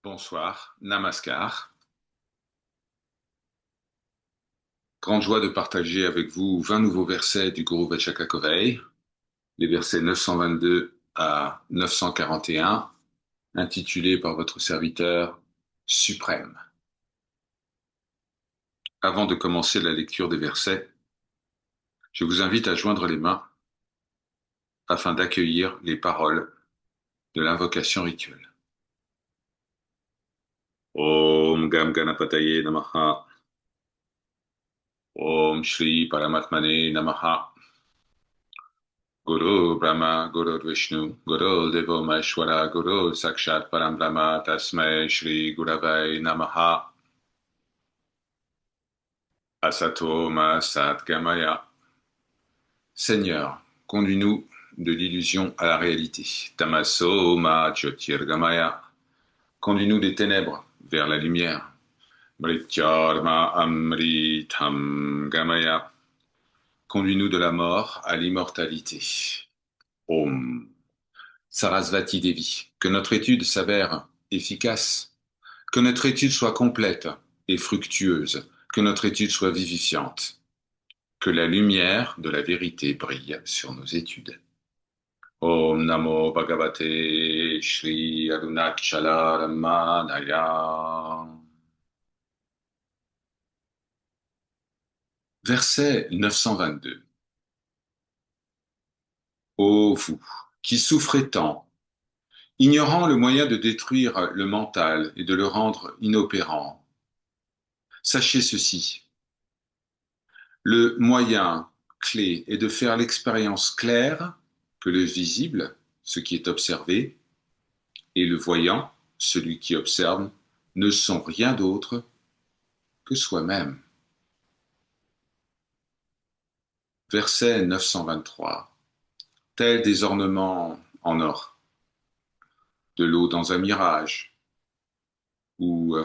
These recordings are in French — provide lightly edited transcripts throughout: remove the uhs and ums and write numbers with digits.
Bonsoir, Namaskar. Grande joie de partager avec vous 20 nouveaux versets du Guru Vachaka Kovai, les versets 922 à 941, intitulés par votre serviteur suprême. Avant de commencer la lecture des versets, je vous invite à joindre les mains afin d'accueillir les paroles de l'invocation rituelle. Om Gam Ganapataye Namaha. Om Shri Paramatmane Namaha. Guru Brahma, Guru Vishnu, Guru Devo Maheshwara, Guru Sakshat Param Brahma, Tasmai Shri Guravai Namaha. Asato Ma Sat Gamaya. Seigneur, conduis-nous de l'illusion à la réalité. Tamaso Ma Jyotir Gamaya. Conduis-nous des ténèbres vers la lumière. Mrityarma Amritam Gamaya. Conduis-nous de la mort à l'immortalité. Om. Sarasvati Devi, que notre étude s'avère efficace, que notre étude soit complète et fructueuse, que notre étude soit vivifiante, que la lumière de la vérité brille sur nos études. Om Namo Bhagavate Shri Arunachala Ramanaya. Verset 922. Ô vous, qui souffrez tant, ignorant le moyen de détruire le mental et de le rendre inopérant, sachez ceci. Le moyen clé est de faire l'expérience claire que le visible, ce qui est observé, et le voyant, celui qui observe, ne sont rien d'autre que soi-même. Verset 923. Tels des ornements en or, de l'eau dans un mirage, ou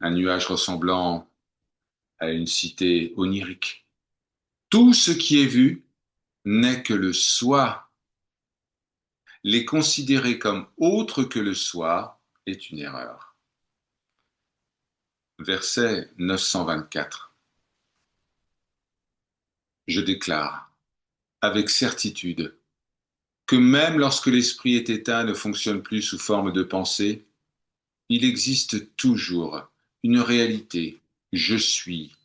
un nuage ressemblant à une cité onirique. Tout ce qui est vu n'est que le soi. Les considérer comme autre que le soi est une erreur. Verset 924. Je déclare, avec certitude, que même lorsque l'esprit est éteint, ne fonctionne plus sous forme de pensée, il existe toujours une réalité, je suis,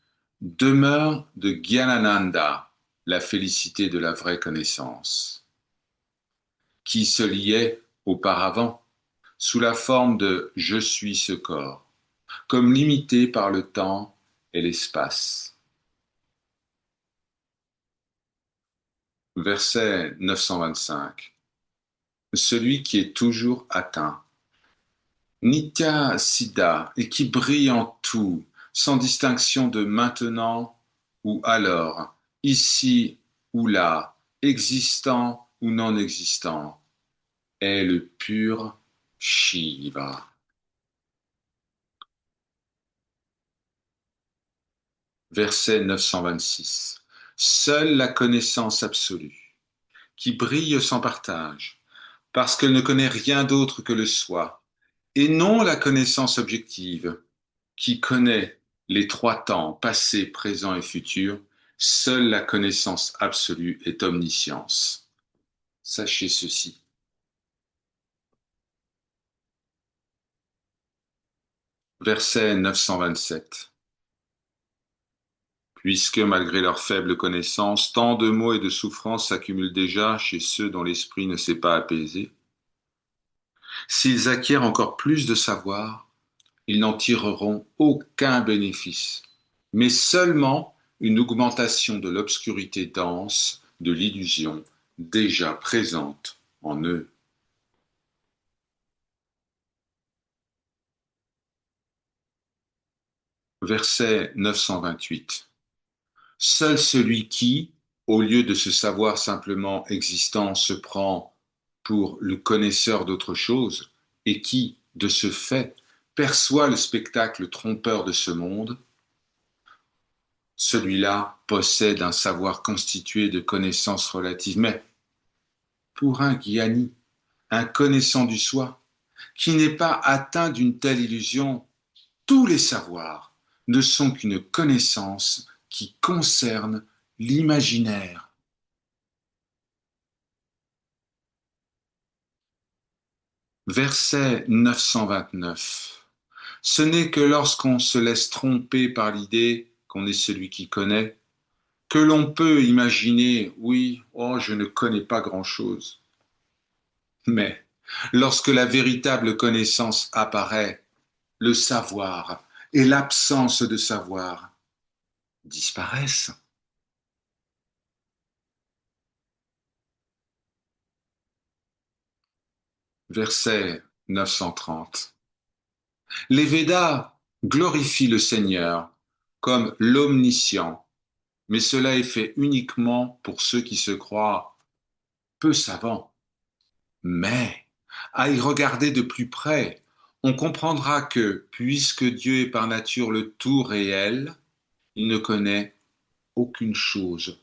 demeure de Gyanananda, la félicité de la vraie connaissance, qui se liait auparavant sous la forme de je suis ce corps, comme limité par le temps et l'espace. Verset 925. Celui qui est toujours atteint, Nitya Siddha, et qui brille en tout, sans distinction de maintenant ou alors, ici ou là, existant ou non existant, est le pur Shiva. Verset 926. Seule la connaissance absolue, qui brille sans partage, parce qu'elle ne connaît rien d'autre que le soi, et non la connaissance objective, qui connaît les trois temps, passé, présent et futur, seule la connaissance absolue est omniscience. Sachez ceci. Verset 927. Puisque malgré leur faible connaissance, tant de maux et de souffrances s'accumulent déjà chez ceux dont l'esprit ne s'est pas apaisé, s'ils acquièrent encore plus de savoir, ils n'en tireront aucun bénéfice, mais seulement une augmentation de l'obscurité dense de l'illusion déjà présente en eux. Verset 928. Seul celui qui, au lieu de se savoir simplement existant, se prend pour le connaisseur d'autre chose, et qui, de ce fait, perçoit le spectacle trompeur de ce monde, celui-là possède un savoir constitué de connaissances relatives. Mais pour un gyani, un connaissant du soi, qui n'est pas atteint d'une telle illusion, tous les savoirs ne sont qu'une connaissance qui concerne l'imaginaire. Verset 929. Ce n'est que lorsqu'on se laisse tromper par l'idée qu'on est celui qui connaît, que l'on peut imaginer, oui, oh, je ne connais pas grand-chose. Mais lorsque la véritable connaissance apparaît, le savoir et l'absence de savoir disparaissent. Verset 930. Les Védas glorifient le Seigneur comme l'omniscient, mais cela est fait uniquement pour ceux qui se croient peu savants. Mais, à y regarder de plus près, on comprendra que, puisque Dieu est par nature le tout réel, il ne connaît aucune chose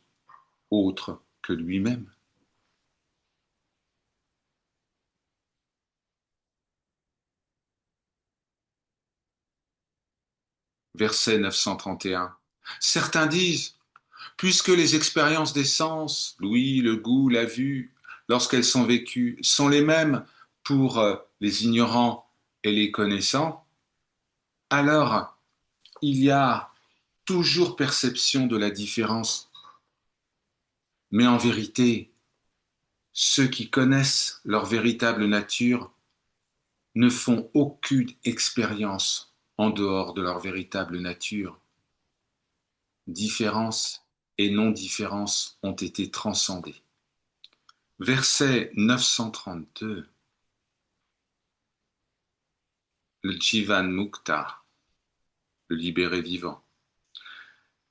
autre que lui-même. Verset 931. Certains disent, puisque les expériences des sens, l'ouïe, le goût, la vue, lorsqu'elles sont vécues, sont les mêmes pour les ignorants et les connaissants, alors il y a toujours perception de la différence. Mais en vérité, ceux qui connaissent leur véritable nature ne font aucune expérience en dehors de leur véritable nature. Différence et non-différence ont été transcendées. Verset 932. Le Jivan Mukta, le libéré vivant,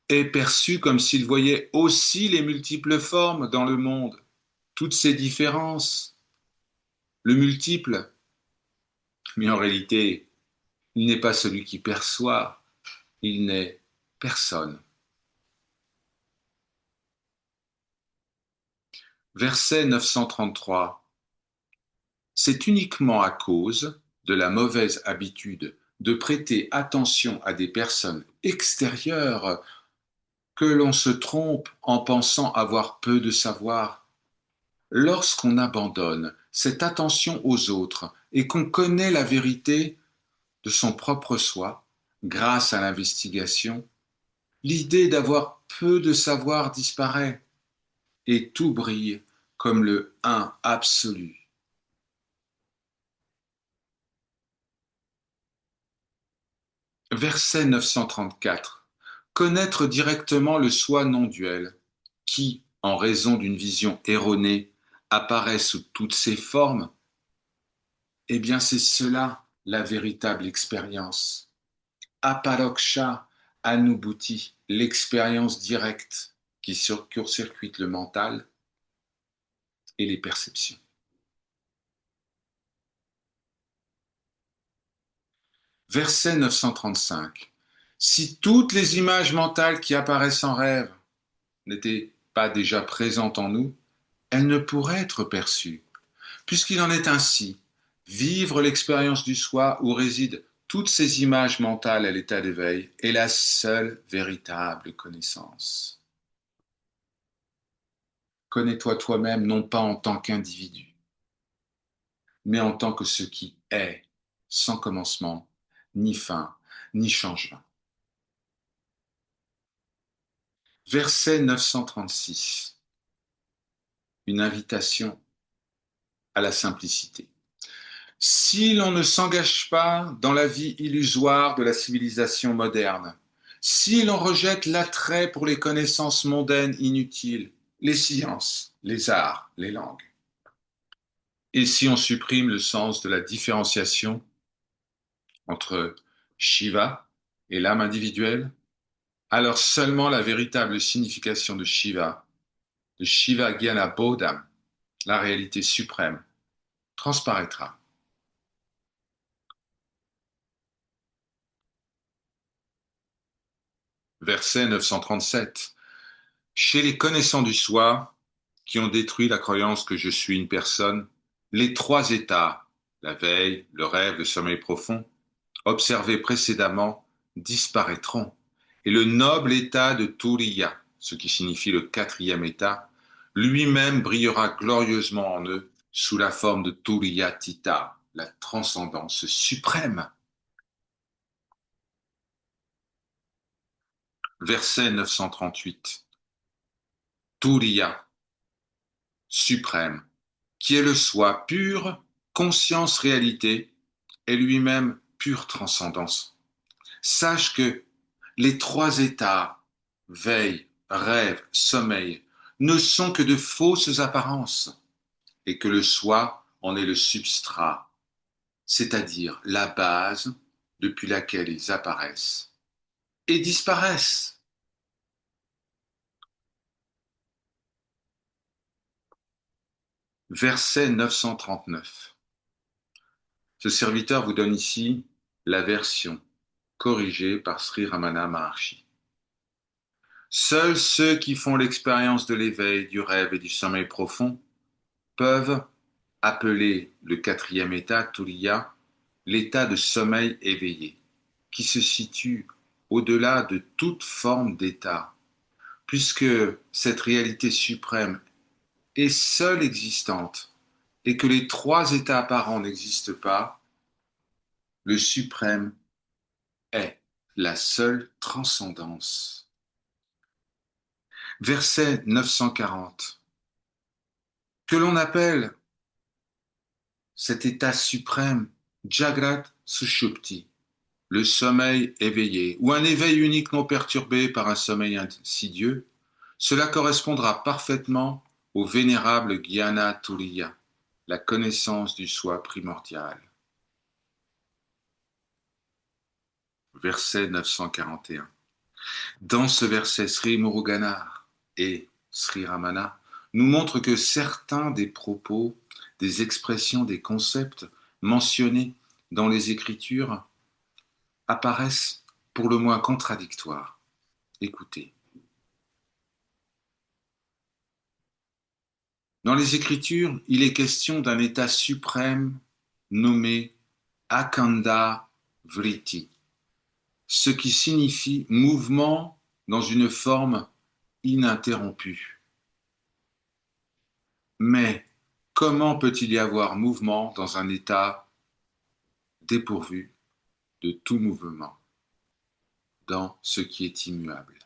est perçu comme s'il voyait aussi les multiples formes dans le monde, toutes ces différences, le multiple. Mais en réalité, il n'est pas celui qui perçoit, il n'est personne. Verset 933. C'est uniquement à cause de la mauvaise habitude de prêter attention à des personnes extérieures que l'on se trompe en pensant avoir peu de savoir. Lorsqu'on abandonne cette attention aux autres et qu'on connaît la vérité de son propre soi, grâce à l'investigation, l'idée d'avoir peu de savoir disparaît et tout brille comme le un absolu. Verset 934. Connaître directement le soi non-duel, qui, en raison d'une vision erronée, apparaît sous toutes ses formes, eh bien c'est cela la véritable expérience. Aparoksha Anubhuti, l'expérience directe qui court-circuite le mental et les perceptions. Verset 935. Si toutes les images mentales qui apparaissent en rêve n'étaient pas déjà présentes en nous, elles ne pourraient être perçues. Puisqu'il en est ainsi, vivre l'expérience du soi où résident toutes ces images mentales à l'état d'éveil est la seule véritable connaissance. Connais-toi toi-même non pas en tant qu'individu, mais en tant que ce qui est, sans commencement, ni fin, ni changement. Verset 936. Une invitation à la simplicité. Si l'on ne s'engage pas dans la vie illusoire de la civilisation moderne, si l'on rejette l'attrait pour les connaissances mondaines inutiles, les sciences, les arts, les langues, et si on supprime le sens de la différenciation entre Shiva et l'âme individuelle, alors seulement la véritable signification de Shiva Gyana Bodham, la réalité suprême, transparaîtra. Verset 937. Chez les connaissants du soi, qui ont détruit la croyance que je suis une personne, les trois états, La veille, le rêve, le sommeil profond, observés précédemment, disparaîtront, et le noble état de Turiya, ce qui signifie le quatrième état, lui-même brillera glorieusement en eux sous la forme de Turiyatita, la transcendance suprême. Verset 938. Turiya, suprême, qui est le soi pur, conscience réalité, et lui-même pure transcendance. Sache que les trois états, veille, rêve, sommeil, ne sont que de fausses apparences, et que le soi en est le substrat, c'est-à-dire la base depuis laquelle ils apparaissent et disparaissent. Verset 939. Ce serviteur vous donne ici la version corrigée par Sri Ramana Maharshi. Seuls ceux qui font l'expérience de l'éveil, du rêve et du sommeil profond peuvent appeler le quatrième état, Turiya, l'état de sommeil éveillé, qui se situe au-delà de toute forme d'état, puisque cette réalité suprême est seule existante et que les trois états apparents n'existent pas, le suprême est la seule transcendance. Verset 940. Que l'on appelle cet état suprême Jagrat Sushupti, le sommeil éveillé, ou un éveil unique non perturbé par un sommeil insidieux, cela correspondra parfaitement au vénérable Jnana Turiya, la connaissance du soi primordial. Verset 941. Dans ce verset, Sri Muruganar et Sri Ramana nous montrent que certains des propos, des expressions, des concepts mentionnés dans les Écritures apparaissent pour le moins contradictoires. Écoutez. Dans les Écritures, il est question d'un état suprême nommé Akanda Vritti, ce qui signifie mouvement dans une forme ininterrompue. Mais comment peut-il y avoir mouvement dans un état dépourvu de tout mouvement, dans ce qui est immuable?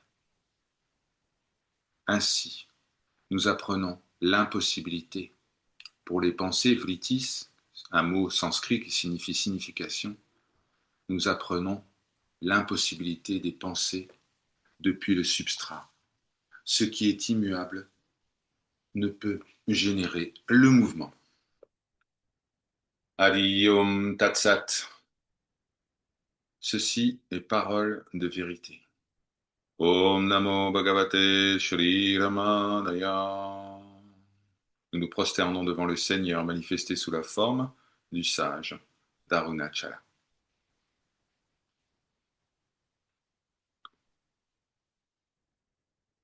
Ainsi, nous apprenons l'impossibilité pour les pensées vrittis, un mot sanskrit qui signifie signification, nous apprenons l'impossibilité des pensées depuis le substrat. Ce qui est immuable ne peut générer le mouvement. Hari Om Tat Sat. Ceci est parole de vérité. Om Namo Bhagavate Shri Ramanaya. Nous nous prosternons devant le Seigneur manifesté sous la forme du sage d'Arunachala.